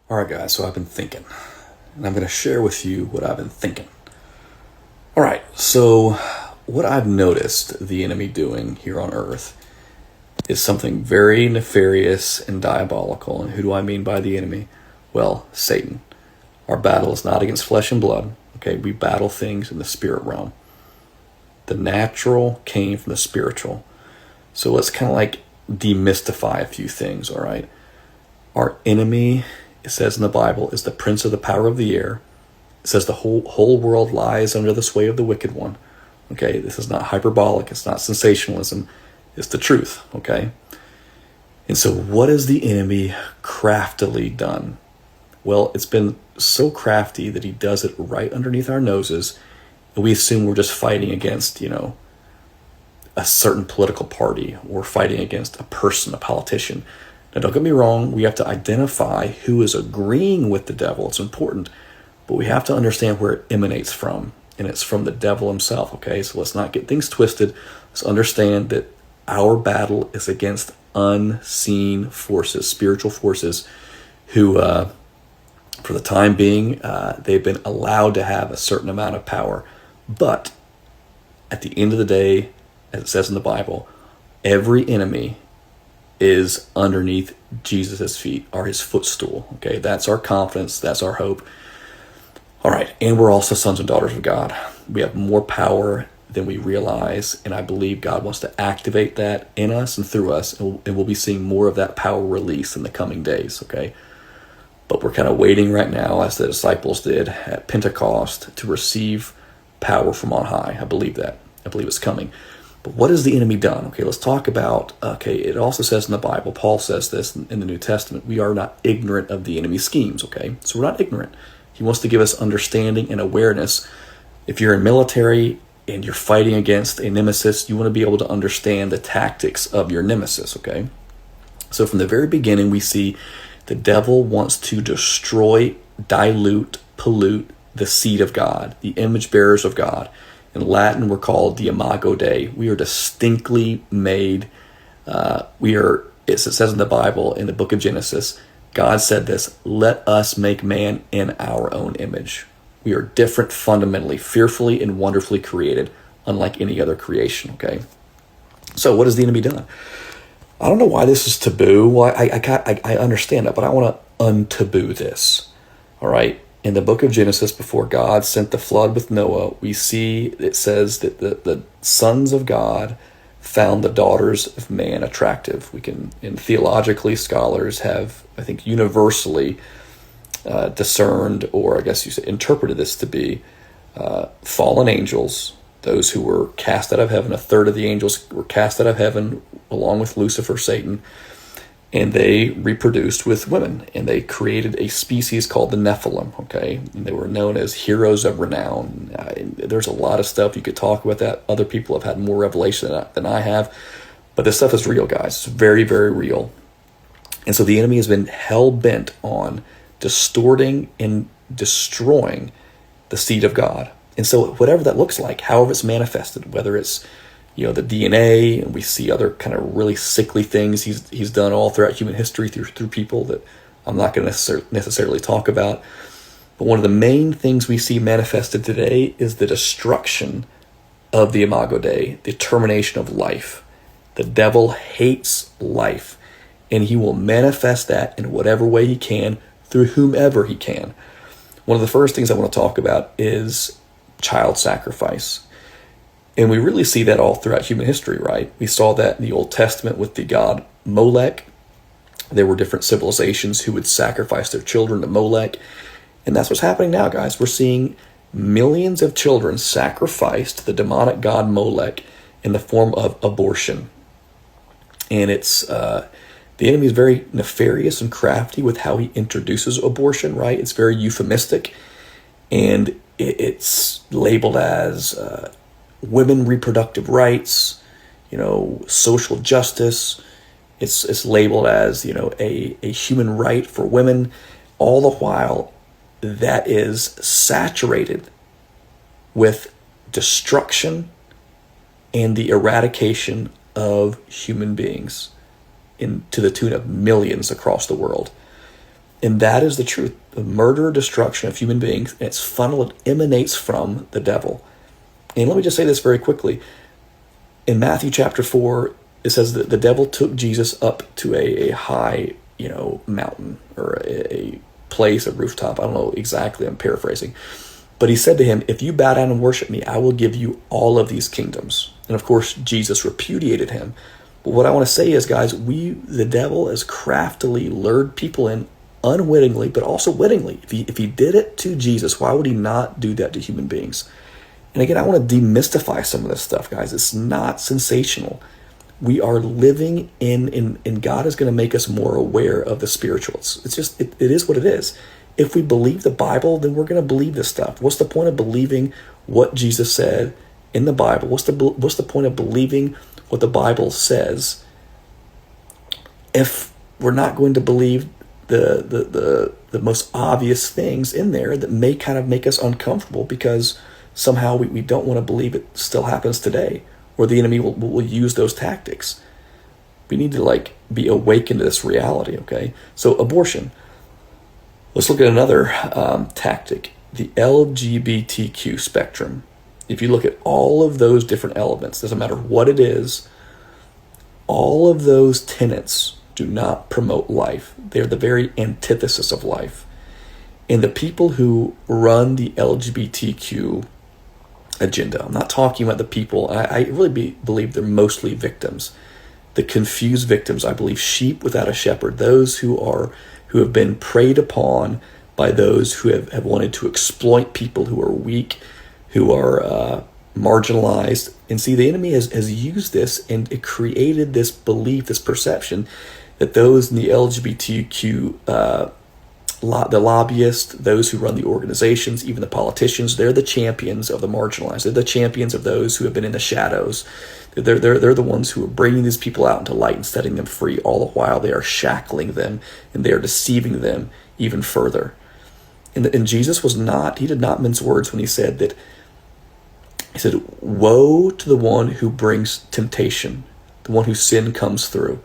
All right, guys, so I've been thinking, and I'm going to share with you what I've been thinking. All right, so what I've noticed the enemy doing here on earth is something very nefarious and diabolical. And who do I mean by the enemy? Well, Satan. Our battle is not against flesh and blood. Okay, we battle things in the spirit realm. The natural came from the spiritual. So let's kind of like demystify a few things, all right? Our enemy, it says in the Bible, is the prince of the power of the air. It says the whole world lies under the sway of the wicked one. Okay, this is not hyperbolic. It's not sensationalism. It's the truth, okay? And so what has the enemy craftily done? Well, it's been so crafty that he does it right underneath our noses, and we assume we're just fighting against, a certain political party or fighting against a person, a politician. Now, don't get me wrong, we have to identify who is agreeing with the devil. It's important, but we have to understand where it emanates from, and it's from the devil himself, okay? So let's not get things twisted. Let's understand that our battle is against unseen forces, spiritual forces, who, for the time being, they've been allowed to have a certain amount of power. But at the end of the day, as it says in the Bible, every enemy is underneath Jesus' feet, or his footstool. Okay, that's our confidence, that's our hope. All right, and we're also sons and daughters of God. We have more power than we realize, and I believe God wants to activate that in us and through us, and we'll be seeing more of that power release in the coming days, okay? But we're kind of waiting right now, as the disciples did at Pentecost, to receive power from on high. I believe that. I believe it's coming. But what has the enemy done? Okay, let's talk about, it also says in the Bible, Paul says this in the New Testament, we are not ignorant of the enemy's schemes, okay? So we're not ignorant. He wants to give us understanding and awareness. If you're in military and you're fighting against a nemesis, you want to be able to understand the tactics of your nemesis, okay? So from the very beginning, we see the devil wants to destroy, dilute, pollute the seed of God, the image bearers of God. In Latin, we're called the Imago Dei. We are distinctly made. It says in the Bible, in the book of Genesis, God said this, let us make man in our own image. We are different fundamentally, fearfully and wonderfully created, unlike any other creation, okay? So what has the enemy done? I don't know why this is taboo. Well, I understand that, but I want to untaboo this, all right? In the book of Genesis, before God sent the flood with Noah, we see it says that the sons of God found the daughters of man attractive. And theologically, scholars have, I think, universally discerned, or I guess you say interpreted this to be fallen angels, those who were cast out of heaven. A third of the angels were cast out of heaven along with Lucifer, Satan, and they reproduced with women, and they created a species called the Nephilim, okay? And they were known as heroes of renown. There's a lot of stuff you could talk about that. Other people have had more revelation than I have, but this stuff is real, guys. It's very, very real. And so the enemy has been hell-bent on distorting and destroying the seed of God. And so whatever that looks like, however it's manifested, whether it's the DNA, and we see other kind of really sickly things he's done all throughout human history through people that I'm not going to necessarily talk about. But one of the main things we see manifested today is the destruction of the Imago Dei, the termination of life. The devil hates life, and he will manifest that in whatever way he can, through whomever he can. One of the first things I want to talk about is child sacrifice. And we really see that all throughout human history, right? We saw that in the Old Testament with the god Molech. There were different civilizations who would sacrifice their children to Molech. And that's what's happening now, guys. We're seeing millions of children sacrificed to the demonic god Molech in the form of abortion. And it's the enemy is very nefarious and crafty with how he introduces abortion, right? It's very euphemistic. And it's labeled as women reproductive rights, social justice. It's labeled as, a human right for women. All the while, that is saturated with destruction and the eradication of human beings to the tune of millions across the world. And that is the truth. The murder, destruction of human beings, and its funnel, it emanates from the devil. And let me just say this very quickly. In Matthew chapter 4, it says that the devil took Jesus up to a high, mountain or a place, a rooftop. I don't know exactly, I'm paraphrasing. But he said to him, if you bow down and worship me, I will give you all of these kingdoms. And of course, Jesus repudiated him. But what I want to say is, guys, the devil has craftily lured people in unwittingly, but also wittingly. If he did it to Jesus, why would he not do that to human beings? And again, I want to demystify some of this stuff, guys. It's not sensational. We are living and God is going to make us more aware of the spirituals. It's just, it is what it is. If we believe the Bible, then we're going to believe this stuff. What's the point of believing what Jesus said in the Bible? What's the point of believing what the Bible says if we're not going to believe the most obvious things in there that may kind of make us uncomfortable because somehow we don't want to believe it still happens today, or the enemy will use those tactics. We need to be awakened to this reality, okay? So abortion. Let's look at another tactic, the LGBTQ spectrum. If you look at all of those different elements, doesn't matter what it is, all of those tenets do not promote life. They're the very antithesis of life. And the people who run the LGBTQ agenda, I'm not talking about the people, I really believe they're mostly victims. The confused victims, I believe sheep without a shepherd, those who have been preyed upon by those who have wanted to exploit people who are weak, who are marginalized. And see, the enemy has used this, and it created this belief, this perception that those in the LGBTQ, the lobbyists, those who run the organizations, even the politicians, they're the champions of the marginalized. They're the champions of those who have been in the shadows. They're the ones who are bringing these people out into light and setting them free, all the while they are shackling them and they are deceiving them even further. And Jesus he did not mince words when he said, woe to the one who brings temptation, the one whose sin comes through.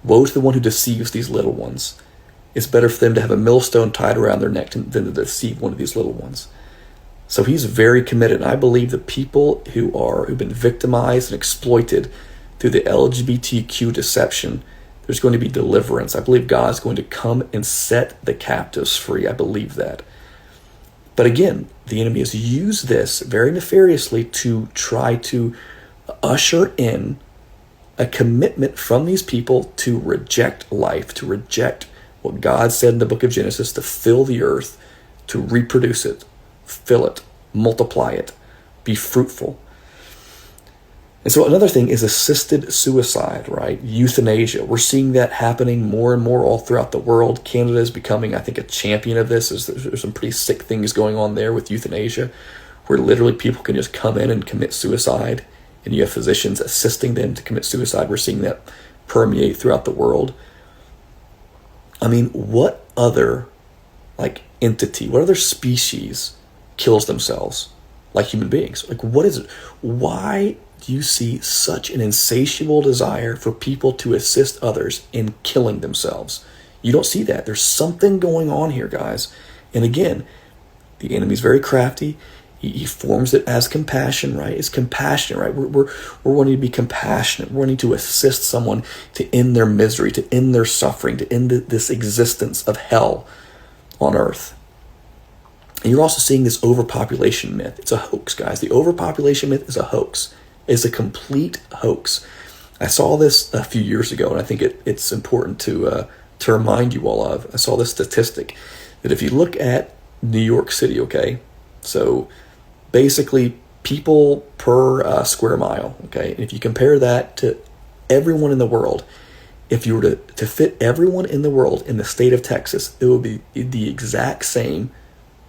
Woe to the one who deceives these little ones. It's better for them to have a millstone tied around their neck than to deceive one of these little ones. So he's very committed. And I believe the people who've been victimized and exploited through the LGBTQ deception, there's going to be deliverance. I believe God is going to come and set the captives free. I believe that. But again, the enemy has used this very nefariously to try to usher in a commitment from these people to reject life, to reject what God said in the book of Genesis, to fill the earth, to reproduce it, fill it, multiply it, be fruitful. And so another thing is assisted suicide, right? Euthanasia. We're seeing that happening more and more all throughout the world. Canada is becoming, I think, a champion of this. There's some pretty sick things going on there with euthanasia, where literally people can just come in and commit suicide, and you have physicians assisting them to commit suicide. We're seeing that permeate throughout the world. I mean, what other entity, what other species kills themselves like human beings? What is it? Why do you see such an insatiable desire for people to assist others in killing themselves? You don't see that. There's something going on here, guys. And again, the enemy's very crafty. He forms it as compassion, right? It's compassionate, right? We're wanting to be compassionate. We're wanting to assist someone to end their misery, to end their suffering, to end this existence of hell on earth. And you're also seeing this overpopulation myth. It's a hoax, guys. The overpopulation myth is a hoax. It's a complete hoax. I saw this a few years ago, and I think it's important to remind you all of. I saw this statistic that if you look at New York City, okay, so basically people per square mile, okay, and if you compare that to everyone in the world, if you were to fit everyone in the world in the state of Texas, it would be the exact same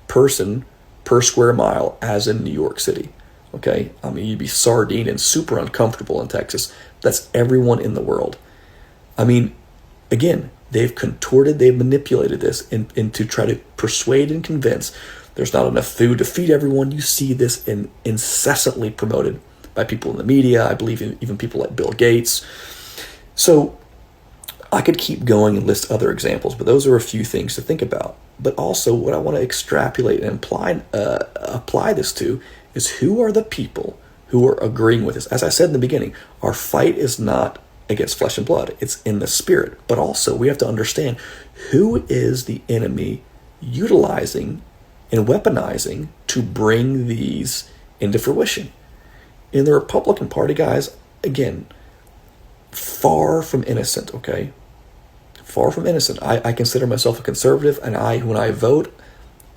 person per square mile as in New York City. Okay, I mean, you'd be sardine and super uncomfortable in Texas. That's everyone in the world. I mean, again, they've manipulated this and to try to persuade and convince there's not enough food to feed everyone. You see this incessantly promoted by people in the media. I believe even people like Bill Gates. So I could keep going and list other examples, but those are a few things to think about. But also, what I want to extrapolate and apply this to is, who are the people who are agreeing with this? As I said in the beginning, our fight is not against flesh and blood. It's in the spirit. But also, we have to understand, who is the enemy utilizing and weaponizing to bring these into fruition? In the Republican Party, guys, again, far from innocent, okay? Far from innocent. I consider myself a conservative, and when I vote,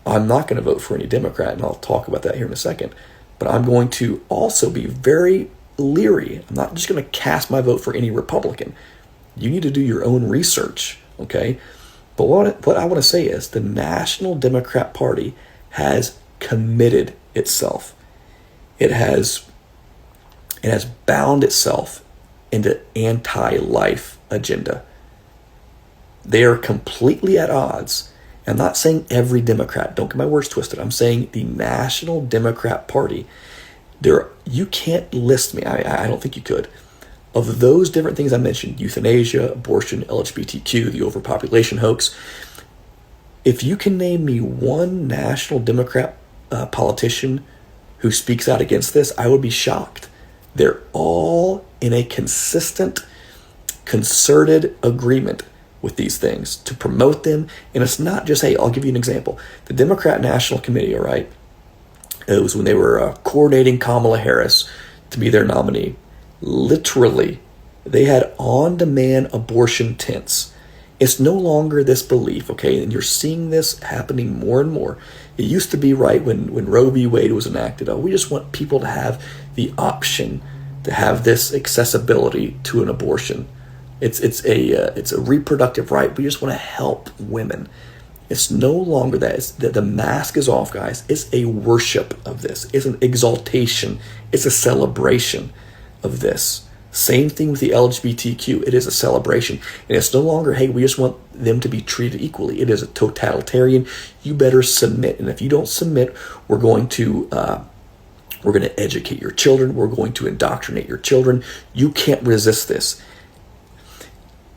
I'm not going to vote for any Democrat, and I'll talk about that here in a second. But I'm going to also be very leery. I'm not just going to cast my vote for any Republican. You need to do your own research, okay? But what I want to say is, the National Democrat Party has committed itself. It has bound itself into anti-life agenda. They are completely at odds. I'm not saying every Democrat, don't get my words twisted. I'm saying the National Democrat Party. You can't list me, I don't think you could, of those different things I mentioned: euthanasia, abortion, LGBTQ, the overpopulation hoax. If you can name me one National Democrat politician who speaks out against this, I would be shocked. They're all in a consistent, concerted agreement with these things to promote them. And it's not just, hey, I'll give you an example. The Democrat National Committee, all right, it was when they were coordinating Kamala Harris to be their nominee. Literally, they had on-demand abortion tents. It's no longer this belief, okay? And you're seeing this happening more and more. It used to be, right, when Roe v. Wade was enacted, we just want people to have the option to have this accessibility to an abortion. It's a reproductive right. We just want to help women. It's no longer that. It's that the mask is off, guys. It's a worship of this. It's an exaltation. It's a celebration of this. Same thing with the LGBTQ. It is a celebration. And it's no longer, hey, we just want them to be treated equally. It is a totalitarian. You better submit. And if you don't submit, we're going to educate your children. We're going to indoctrinate your children. You can't resist this.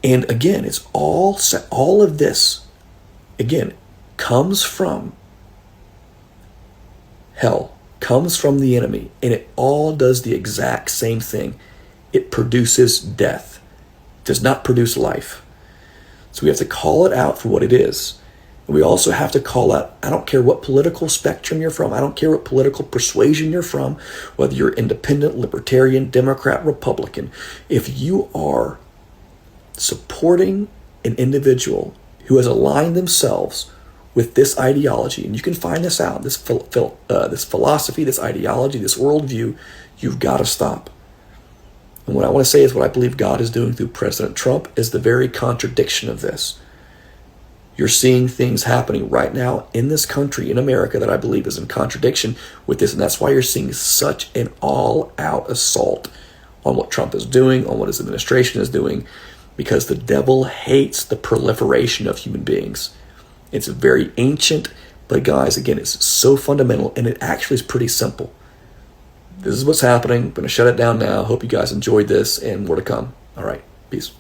And again, it's all of this, again, comes from hell, comes from the enemy, and it all does the exact same thing. It produces death, does not produce life. So we have to call it out for what it is. And we also have to call out, I don't care what political spectrum you're from, I don't care what political persuasion you're from, whether you're independent, libertarian, Democrat, Republican, if you are supporting an individual who has aligned themselves with this ideology, and you can find this out, this philosophy, this ideology, this worldview, you've got to stop. And what I want to say is, what I believe God is doing through President Trump is the very contradiction of this. You're seeing things happening right now in this country, in America, that I believe is in contradiction with this, and that's why you're seeing such an all-out assault on what Trump is doing, on what his administration is doing, because the devil hates the proliferation of human beings. It's very ancient, but guys, again, it's so fundamental, and it actually is pretty simple. This is what's happening. I'm going to shut it down now. Hope you guys enjoyed this, and more to come. All right, peace.